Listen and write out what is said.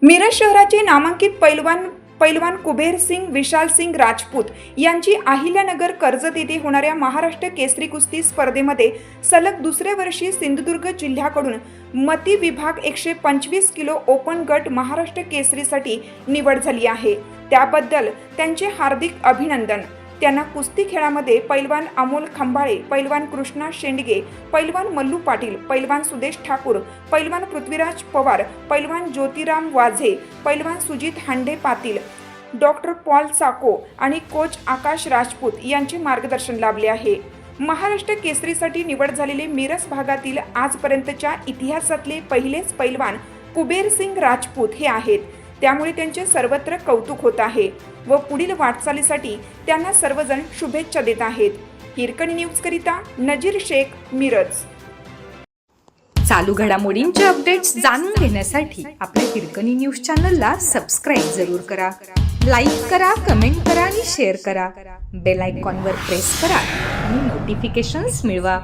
मिरज शहराचे नामांकित पैलवान कुबेर सिंग विशाल सिंग राजपूत यांची अहिल्यानगर कर्जत येथे होणाऱ्या महाराष्ट्र केसरी कुस्ती स्पर्धेमध्ये सलग दुसऱ्या वर्षी सिंधुदुर्ग जिल्ह्याकडून मती विभाग 125 किलो ओपन गट महाराष्ट्र केसरीसाठी निवड झाली आहे। त्याबद्दल त्यांचे हार्दिक अभिनंदन। त्यांना कुस्ती खेळामध्ये पैलवान अमोल खंबाळे, पैलवान कृष्णा शेंडगे, पैलवान मल्लू पाटील, पैलवान सुदेश ठाकूर, पैलवान पृथ्वीराज पवार, पैलवान ज्योतिराम वाझे, पैलवान सुजित हांडे पाटील, डॉक्टर पॉल चाको आणि कोच आकाश राजपूत यांचे मार्गदर्शन लाभले आहे। महाराष्ट्र केसरीसाठी निवड झालेले मिरज भागातील आजपर्यंतच्या इतिहासातले पहिलेच पैलवान कुबेर सिंग राजपूत हे आहेत। त्यामुळे त्यांचे सर्वत्र कौतुक होत आहे व पुढील वाटचालीसाठी त्यांना सर्वजण शुभेच्छा देत आहेत। हिरकणी न्यूज करिता नजीर शेख, मिरज। चालू घडामोडींचे अपडेट्स जाणून घेण्यासाठी आपल्या हिरकणी न्यूज चॅनलला सबस्क्राईब जरूर करा, लाईक करा, कमेंट करा आणि शेअर करा। बेल आयकॉनवर प्रेस करा आणि नोटिफिकेशन्स मिळवा।